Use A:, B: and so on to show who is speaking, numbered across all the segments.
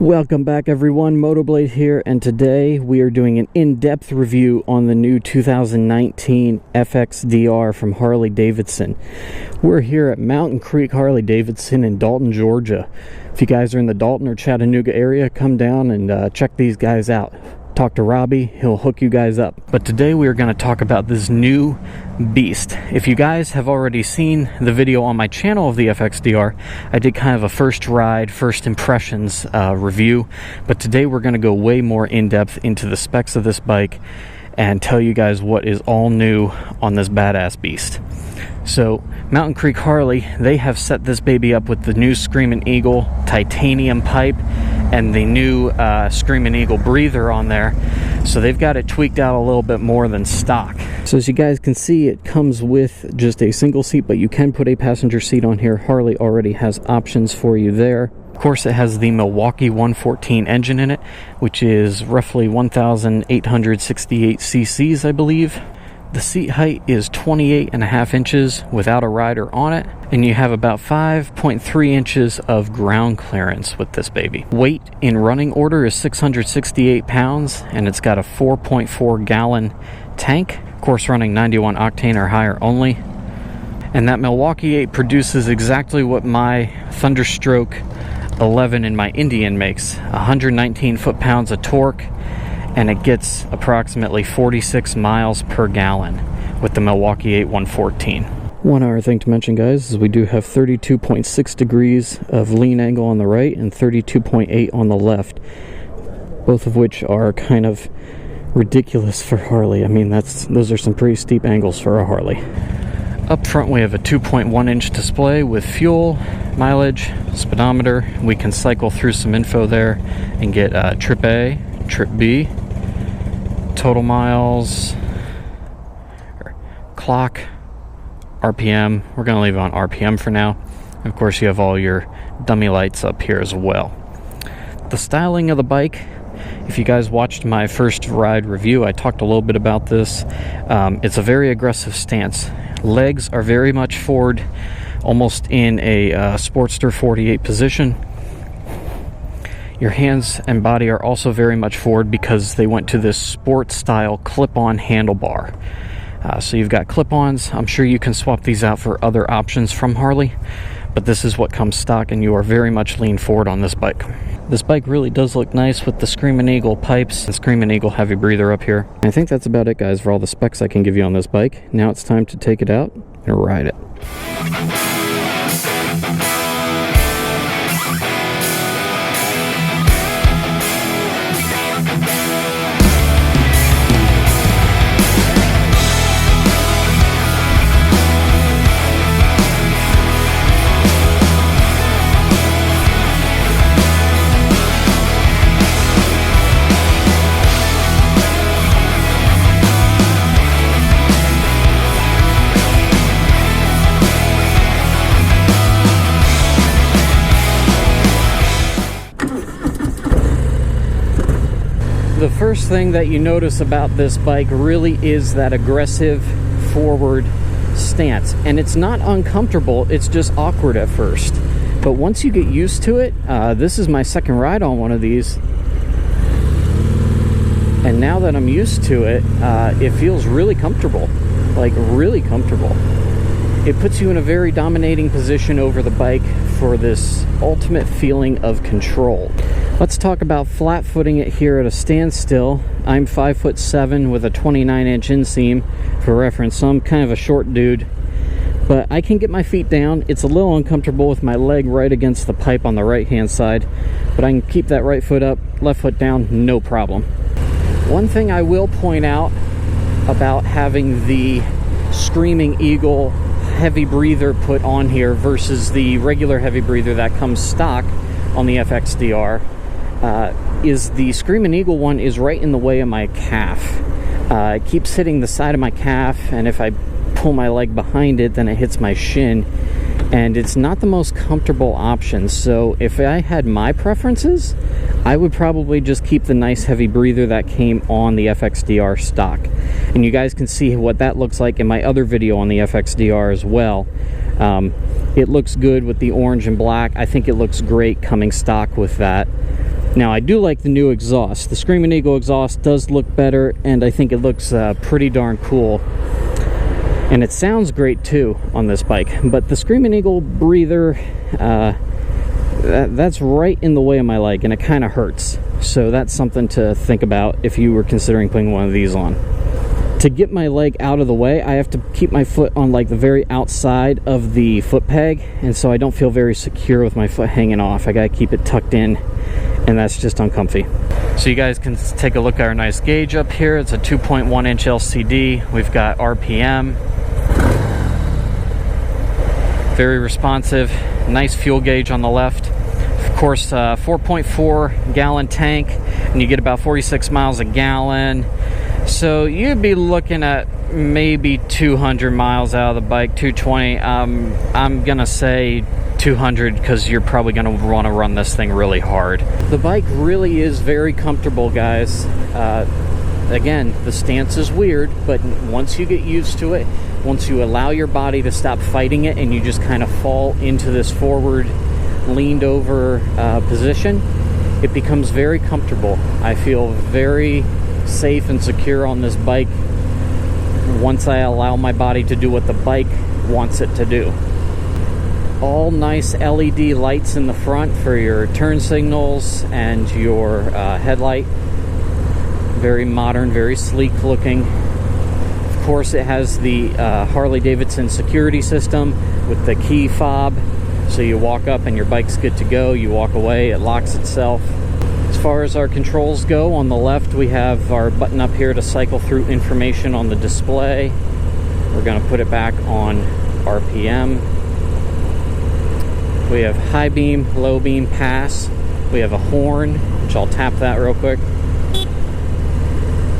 A: Welcome back everyone, MOTOBLADE here, and today we are doing an in-depth review on the new 2019 FXDR from Harley Davidson. We're here at Mountain Creek Harley Davidson in Dalton, Georgia. If you guys are in the Dalton or Chattanooga area, come down and check these guys out. Talk to Robbie, he'll hook you guys up. But today we are going to talk about this new beast. If you guys have already seen the video on my channel of the FXDR, I did kind of a first ride, first impressions review, but today we're going to go way more in-depth into the specs of this bike and tell you guys what is all new on this badass beast. So Mountain Creek Harley, they have set this baby up with the new Screamin' Eagle titanium pipe and the new Screamin' Eagle breather on there. So they've got it tweaked out a little bit more than stock. So as you guys can see, it comes with just a single seat, but you can put a passenger seat on here. Harley already has options for you there. Of course, it has the Milwaukee-eight engine in it, which is roughly 1,868 cc's, I believe. The seat height is 28.5 inches without a rider on it, and you have about 5.3 inches of ground clearance with this baby. Weight in running order is 668 pounds, and it's got a 4.4 gallon tank. Of course, running 91 octane or higher only. And that Milwaukee-eight produces exactly what my Thunderstroke 11 in my Indian makes, 119 foot-pounds of torque, and it gets approximately 46 miles per gallon with the Milwaukee-eight 114. One other thing to mention, guys, is we do have 32.6 degrees of lean angle on the right and 32.8 on the left, both of which are kind of ridiculous for Harley. I mean, those are some pretty steep angles for a Harley. Up front we have a 2.1 inch display with fuel, mileage, speedometer. We can cycle through some info there and get trip A, trip B, total miles, clock, RPM. We're going to leave it on RPM for now. And of course, you have all your dummy lights up here as well. The styling of the bike, if you guys watched my first ride review, I talked a little bit about this. It's a very aggressive stance. Legs are very much forward, almost in a Sportster 48 position. Your hands and body are also very much forward because they went to this sport style clip-on handlebar. So you've got clip-ons. I'm sure you can swap these out for other options from Harley, but this is what comes stock, and you are very much leaned forward on this bike. This bike really does look nice with the Screamin' Eagle pipes and Screamin' Eagle heavy breather up here. I think that's about it, guys, for all the specs I can give you on this bike. Now it's time to take it out and ride it. The first thing that you notice about this bike really is that aggressive forward stance, and it's not uncomfortable, it's just awkward at first, but once you get used to it, this is my second ride on one of these, and now that I'm used to it, it feels really comfortable, like really comfortable. It puts you in a very dominating position over the bike for this ultimate feeling of control. Let's talk about flat footing it here at a standstill. I'm 5'7" with a 29-inch inseam for reference, so I'm kind of a short dude. But I can get my feet down. It's a little uncomfortable with my leg right against the pipe on the right-hand side, but I can keep that right foot up, left foot down, no problem. One thing I will point out about having the Screamin' Eagle heavy breather put on here versus the regular heavy breather that comes stock on the FXDR is the Screamin' Eagle one is right in the way of my calf. It keeps hitting the side of my calf, and if I pull my leg behind it, then it hits my shin, and it's not the most comfortable option. So if I had my preferences, I would probably just keep the nice heavy breather that came on the FXDR stock. And you guys can see what that looks like in my other video on the FXDR as well. It looks good with the orange and black. I think it looks great coming stock with that. Now, I do like the new exhaust. The Screaming Eagle exhaust does look better, and I think it looks pretty darn cool. And it sounds great too on this bike. But the Screaming Eagle breather, that's right in the way of my leg, and it kind of hurts. So that's something to think about if you were considering putting one of these on. To get my leg out of the way, I have to keep my foot on like the very outside of the foot peg, and so I don't feel very secure with my foot hanging off. I gotta keep it tucked in, and that's just uncomfy. So you guys can take a look at our nice gauge up here. It's a 2.1 inch LCD. We've got RPM. Very responsive. Nice fuel gauge on the left. Of course, 4.4 gallon tank, and you get about 46 miles a gallon. So you'd be looking at maybe 200 miles out of the bike, 220. I'm gonna say 200 because you're probably gonna want to run this thing really hard. The bike really is very comfortable, guys. Again, the stance is weird, but once you get used to it, once you allow your body to stop fighting it and you just kind of fall into this forward leaned over position, it becomes very comfortable. I feel very safe and secure on this bike once I allow my body to do what the bike wants it to do. All nice LED lights in the front for your turn signals and your headlight. Very modern, very sleek looking. Of course, it has the Harley Davidson security system with the key fob. So you walk up and your bike's good to go. You walk away, it locks itself. As far as our controls go, on the left we have our button up here to cycle through information on the display. We're going to put it back on RPM. We have high beam, low beam, pass. We have a horn, which I'll tap that real quick.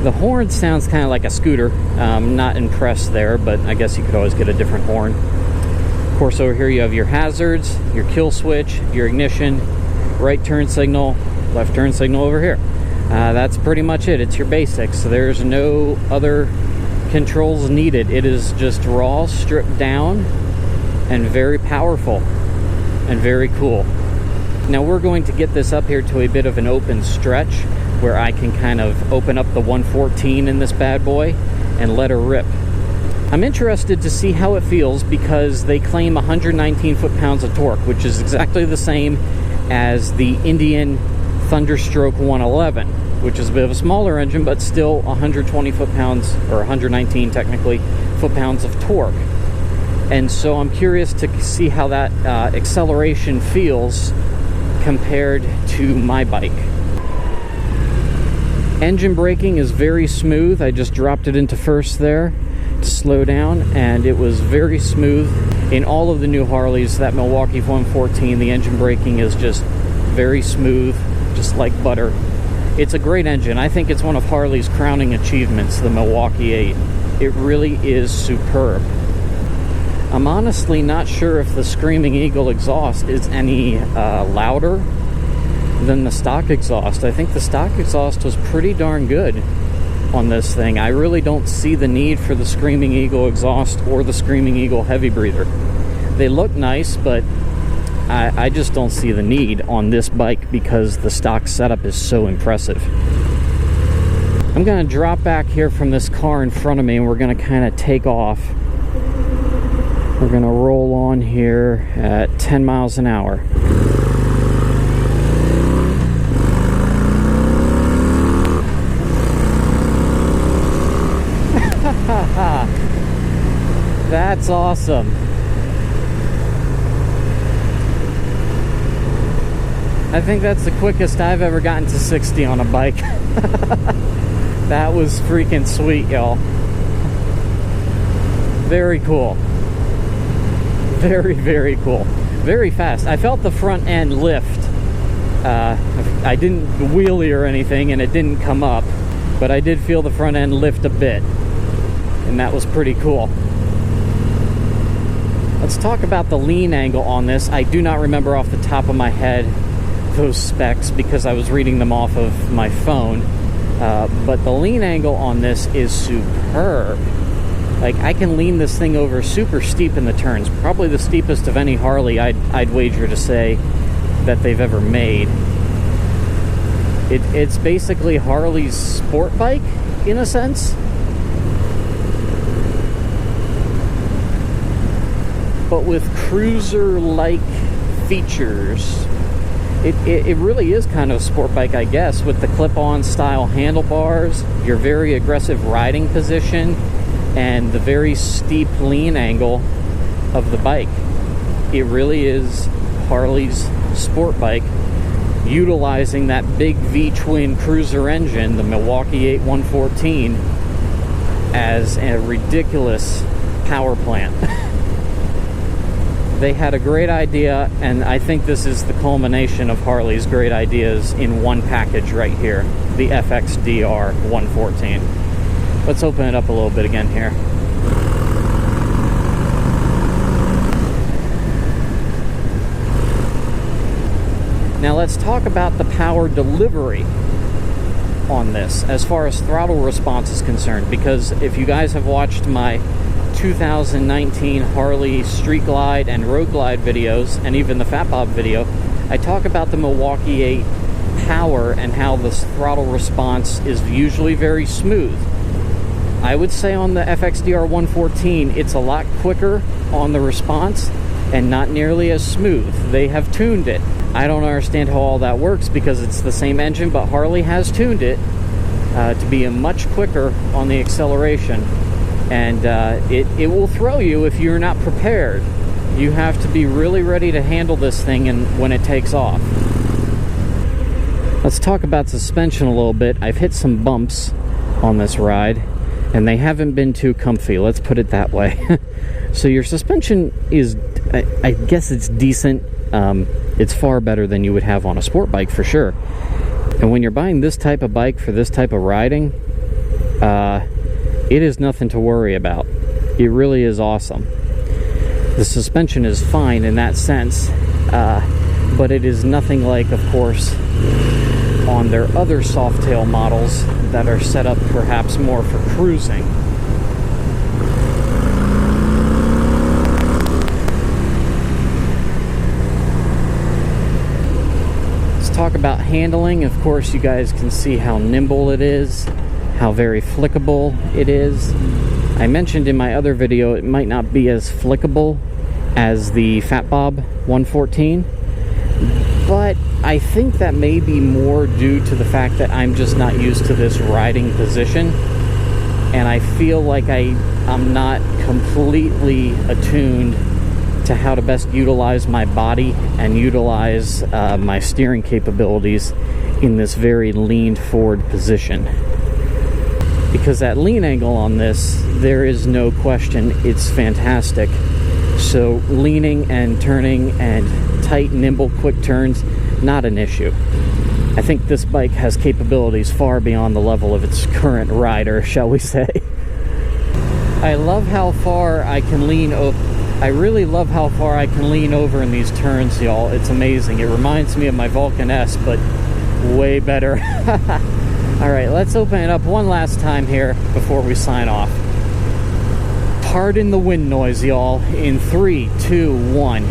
A: The horn sounds kind of like a scooter. I'm not impressed there, but I guess you could always get a different horn. Of course, over here you have your hazards, your kill switch, your ignition, right turn signal, left turn signal over here. That's pretty much it. It's your basics. So there's no other controls needed. It is just raw, stripped down, and very powerful and very cool. Now we're going to get this up here to a bit of an open stretch where I can kind of open up the 114 in this bad boy and let her rip. I'm interested to see how it feels because they claim 119 foot-pounds of torque, which is exactly the same as the Indian Thunderstroke 111, which is a bit of a smaller engine, but still 120 foot-pounds, or 119 technically, foot-pounds of torque. And so I'm curious to see how that acceleration feels compared to my bike. Engine braking is very smooth. I just dropped it into first there to slow down, and it was very smooth. In all of the new Harleys, that Milwaukee 114, the engine braking is just very smooth, just like butter. It's a great engine. I think it's one of Harley's crowning achievements, the Milwaukee-eight. It really is superb. I'm honestly not sure if the Screaming Eagle exhaust is any louder than the stock exhaust. I think the stock exhaust was pretty darn good on this thing. I really don't see the need for the Screaming Eagle exhaust or the Screaming Eagle heavy breather. They look nice, but I just don't see the need on this bike because the stock setup is so impressive. I'm going to drop back here from this car in front of me, and we're going to kind of take off. We're going to roll on here at 10 miles an hour. That's awesome. I think that's the quickest I've ever gotten to 60 on a bike. That was freaking sweet, y'all. Very cool. Very, very cool. Very fast. I felt the front end lift. I didn't wheelie or anything, and it didn't come up, but I did feel the front end lift a bit, and that was pretty cool. Let's talk about the lean angle on this. I do not remember off the top of my head those specs because I was reading them off of my phone, but the lean angle on this is superb. Like, I can lean this thing over super steep in the turns, probably the steepest of any Harley I'd wager to say that they've ever made. It's basically Harley's sport bike, in a sense. But with cruiser-like features. It really is kind of a sport bike, I guess, with the clip-on style handlebars, your very aggressive riding position, and the very steep lean angle of the bike. It really is Harley's sport bike, utilizing that big V-twin cruiser engine, the Milwaukee-eight 114, as a ridiculous power plant. They had a great idea, and I think this is the culmination of Harley's great ideas in one package right here, the FXDR 114. Let's open it up a little bit again here. Now let's talk about the power delivery on this as far as throttle response is concerned, because if you guys have watched my 2019 Harley Street Glide and Road Glide videos, and even the Fat Bob video, I talk about the Milwaukee-eight power and how the throttle response is usually very smooth. I would say on the FXDR 114 it's a lot quicker on the response and not nearly as smooth. They have tuned it. I don't understand how all that works because it's the same engine, but Harley has tuned it to be a much quicker on the acceleration. And it will throw you if you're not prepared. You have to be really ready to handle this thing when it takes off. Let's talk about suspension a little bit. I've hit some bumps on this ride, and they haven't been too comfy, let's put it that way. So your suspension is, I guess it's decent. It's far better than you would have on a sport bike for sure. And when you're buying this type of bike for this type of riding, it is nothing to worry about. It really is awesome. The suspension is fine in that sense, but it is nothing like, of course, on their other Softail models that are set up perhaps more for cruising. Let's talk about handling. Of course, you guys can see how nimble it is, how very flickable it is. I mentioned in my other video it might not be as flickable as the Fat Bob 114, but I think that may be more due to the fact that I'm just not used to this riding position, and I feel like I'm not completely attuned to how to best utilize my body and utilize my steering capabilities in this very leaned forward position. Because that lean angle on this, there is no question, it's fantastic. So leaning and turning and tight, nimble, quick turns, not an issue. I think this bike has capabilities far beyond the level of its current rider, shall we say. I love how far I can lean over. I really love how far I can lean over in these turns, y'all. It's amazing. It reminds me of my Vulcan S, but way better. Alright, let's open it up one last time here before we sign off. Pardon the wind noise, y'all, in 3, 2, 1.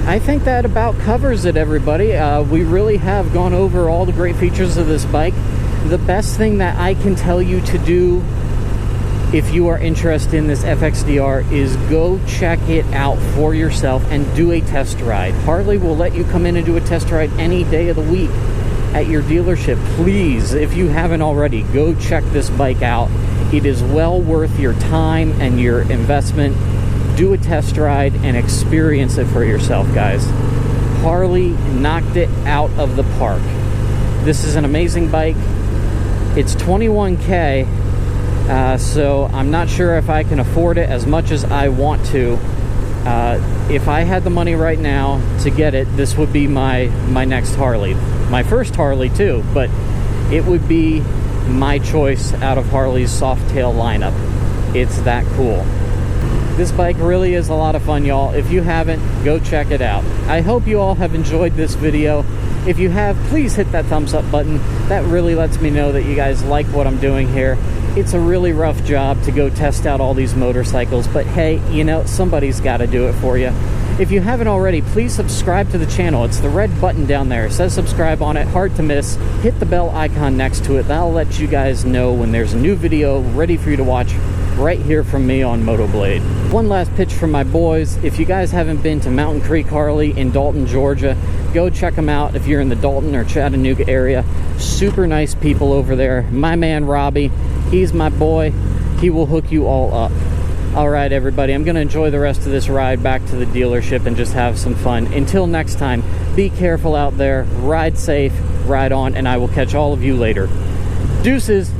A: I think that about covers it, everybody. We really have gone over all the great features of this bike. The best thing that I can tell you to do if you are interested in this FXDR is go check it out for yourself and do a test ride. Harley will let you come in and do a test ride any day of the week at your dealership. Please, if you haven't already, go check this bike out. It is well worth your time and your investment. Do a test ride and experience it for yourself, guys. Harley knocked it out of the park. This is an amazing bike. It's $21K. So I'm not sure if I can afford it as much as I want to. If I had the money right now to get it, this would be my next Harley. My first Harley too, but it would be my choice out of Harley's Softail lineup. It's that cool. This bike really is a lot of fun, y'all. If you haven't, go check it out. I hope you all have enjoyed this video. If you have, please hit that thumbs up button. That really lets me know that you guys like what I'm doing here. It's a really rough job to go test out all these motorcycles, but hey, you know, somebody's got to do it for you. If you haven't already, please subscribe to the channel. It's the red button down there. It says subscribe on it, hard to miss. Hit the bell icon next to it. That'll let you guys know when there's a new video ready for you to watch right here from me on MOTOBLADE. One last pitch from my boys. If you guys haven't been to Mountain Creek Harley in Dalton, Georgia, go check them out if you're in the Dalton or Chattanooga area. Super nice people over there. My man Robbie, he's my boy. He will hook you all up. All right, everybody, I'm going to enjoy the rest of this ride back to the dealership and just have some fun. Until next time, be careful out there, ride safe, ride on, and I will catch all of you later. Deuces.